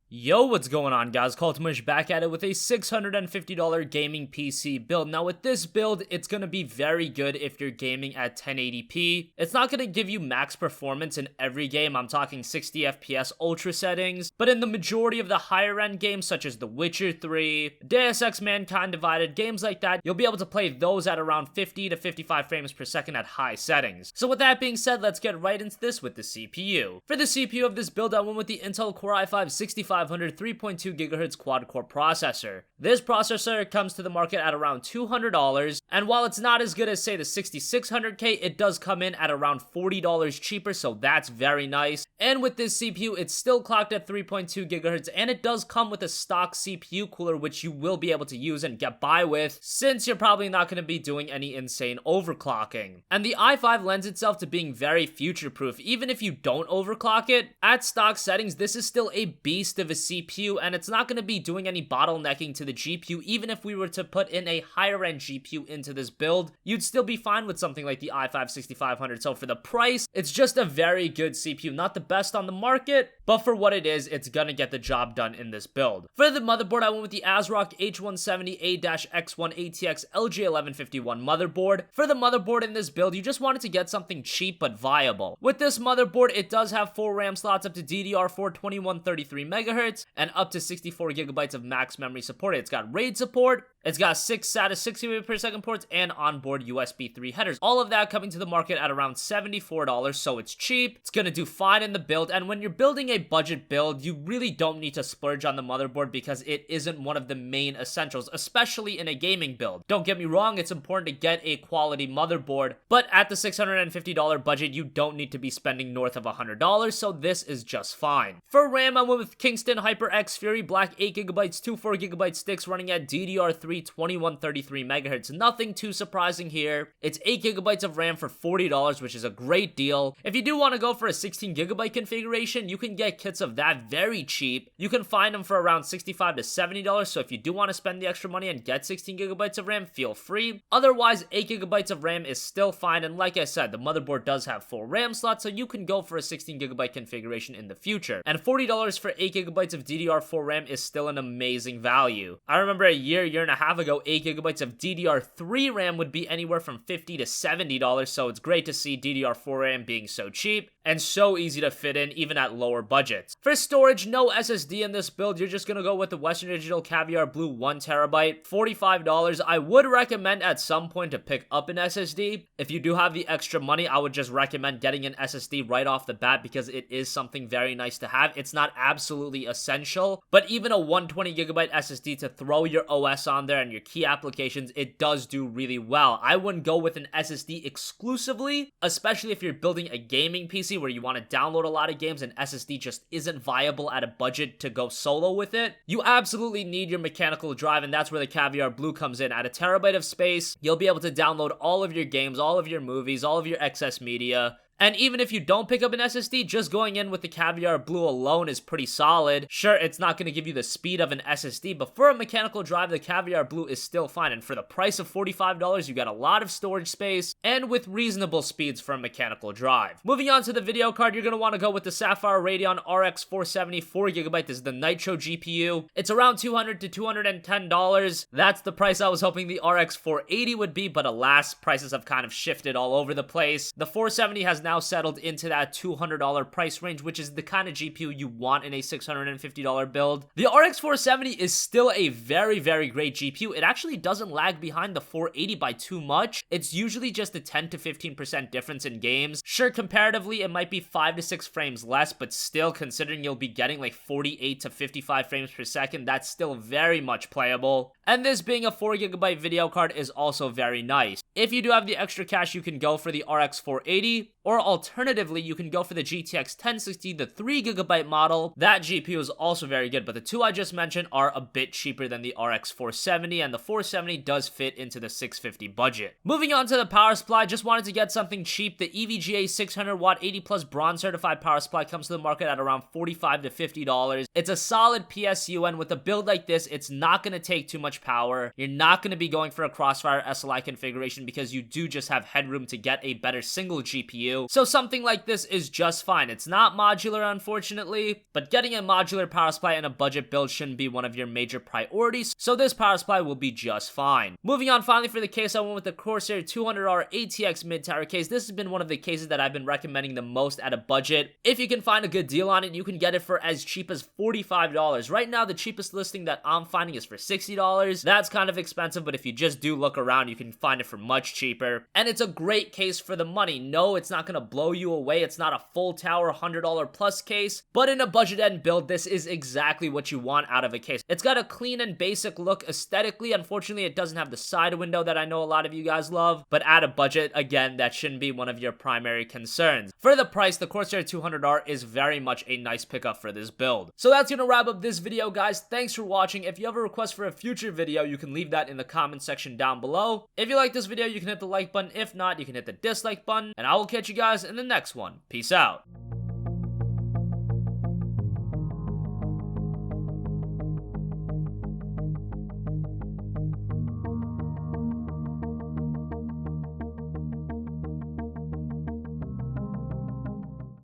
Yo, what's going on, guys? CultofMush back at it with a $650 gaming PC build. Now with this build, it's going to be very good if you're gaming at 1080p. It's not going to give you max performance in every game, I'm talking 60 FPS ultra settings, but in the majority of the higher end games such as The Witcher 3, Deus Ex Mankind Divided, games like that, you'll be able to play those at around 50 to 55 frames per second at high settings. So with that being said, let's get right into this with the CPU. For the CPU of this build, I went with the Intel Core i5 3.2 GHz quad-core processor. This processor comes to the market at around $200, and while it's not as good as, say, the 6600K, it does come in at around $40 cheaper, so that's very nice. And with this CPU, it's still clocked at 3.2 GHz, and it does come with a stock CPU cooler, which you will be able to use and get by with, since you're probably not going to be doing any insane overclocking. And the i5 lends itself to being very future-proof. Even if you don't overclock it, at stock settings, this is still a beast of a CPU, and it's not going to be doing any bottlenecking to the GPU. Even if we were to put in a higher end GPU into this build, you'd still be fine with something like the i5 6500. So for the price, it's just a very good CPU. Not the best on the market, but for what it is, it's gonna get the job done in this build. For the motherboard, I went with the ASRock H170A-X1 ATX LG1151 motherboard. For the motherboard in this build, you just wanted to get something cheap but viable. With this motherboard, it does have 4 RAM slots up to DDR4 2133 MHz and up to 64 GB of max memory support. It's got RAID support, it's got 6 SATA 60 GB ports, and onboard USB 3 headers. All of that coming to the market at around $74, so it's cheap. It's gonna do fine in the build, and when you're building a budget build, you really don't need to splurge on the motherboard because it isn't one of the main essentials, especially in a gaming build. Don't get me wrong, it's important to get a quality motherboard, but at the $650 budget, you don't need to be spending north of $100, so this is just fine. For RAM, I went with Kingston HyperX Fury Black 8GB, 2 4GB sticks running at DDR3 2133 MHz. Nothing too surprising here. It's 8GB of RAM for $40, which is a great deal. If you do want to go for a 16GB configuration, you can get kits of that very cheap. You can find them for around $65 to $70, so if you do want to spend the extra money and get 16GB of RAM, feel free. Otherwise, 8GB of RAM is still fine, and like I said, the motherboard does have 4 RAM slots, so you can go for a 16GB configuration in the future. And $40 for 8GB of DDR4 RAM is still an amazing value. I remember a year and a half ago, 8GB of DDR3 RAM would be anywhere from $50 to $70, so it's great to see DDR4 RAM being so cheap and so easy to fit in even at lower budgets. For storage, no SSD in this build. You're just gonna go with the Western Digital Caviar Blue 1TB, $45. I would recommend at some point to pick up an SSD. If you do have the extra money, I would just recommend getting an SSD right off the bat because it is something very nice to have. It's not absolutely essential, but even a 120GB SSD to throw your OS on there and your key applications, it does do really well. I wouldn't go with an SSD exclusively, especially if you're building a gaming PC where you want to download a lot of games and SSD just isn't viable at a budget to go solo with it. You absolutely need your mechanical drive, and that's where the Caviar Blue comes in. At a terabyte of space, you'll be able to download all of your games, all of your movies, all of your excess media. And even if you don't pick up an SSD, just going in with the Caviar Blue alone is pretty solid. Sure, it's not going to give you the speed of an SSD, but for a mechanical drive, the Caviar Blue is still fine. And for the price of $45, you got a lot of storage space and with reasonable speeds for a mechanical drive. Moving on to the video card, you're going to want to go with the Sapphire Radeon RX 470 4GB. This is the NITRO GPU. It's around $200 to $210. That's the price I was hoping the RX 480 would be, but alas, prices have kind of shifted all over the place. The 470 has now settled into that $200 price range, which is the kind of GPU you want in a $650 build. The RX 470 is still a very, very great GPU. It actually doesn't lag behind the 480 by too much. It's usually just a 10 to 15% difference in games. Sure, comparatively, it might be 5 to 6 frames less, but still, considering you'll be getting like 48 to 55 frames per second, that's still very much playable. And this being a 4GB video card is also very nice. If you do have the extra cash, you can go for the RX 480, or alternatively, you can go for the GTX 1060, the 3GB model. That GPU is also very good, but the two I just mentioned are a bit cheaper than the RX 470, and the 470 does fit into the $650 budget. Moving on to the power supply, just wanted to get something cheap. The EVGA 600-watt 80+ bronze certified power supply comes to the market at around $45 to $50. It's a solid PSU, and with a build like this, it's not going to take too much power. You're not going to be going for a Crossfire SLI configuration because you do just have headroom to get a better single GPU. value. So something like this is just fine. It's not modular, unfortunately, but getting a modular power supply in a budget build shouldn't be one of your major priorities, so this power supply will be just fine. Moving on, finally for the case, I went with the Corsair $200 ATX mid-tower case. This has been one of the cases that I've been recommending the most at a budget. If you can find a good deal on it, you can get it for as cheap as $45. Right now, the cheapest listing that I'm finding is for $60. That's kind of expensive, but if you just do look around, you can find it for much cheaper. And it's a great case for the money. No, it's not going to blow you away. It's not a full tower $100 plus case, but in a budget end build, this is exactly what you want out of a case. It's got a clean and basic look aesthetically. Unfortunately, it doesn't have the side window that I know a lot of you guys love, but at a budget, again, that shouldn't be one of your primary concerns. For the price, the Corsair $200 is very much a nice pickup for this build. So that's going to wrap up this video, guys. Thanks for watching. If you have a request for a future video, you can leave that in the comment section down below. If you like this video, you can hit the like button. If not, you can hit the dislike button, and I will catch you guys in the next one. Peace out.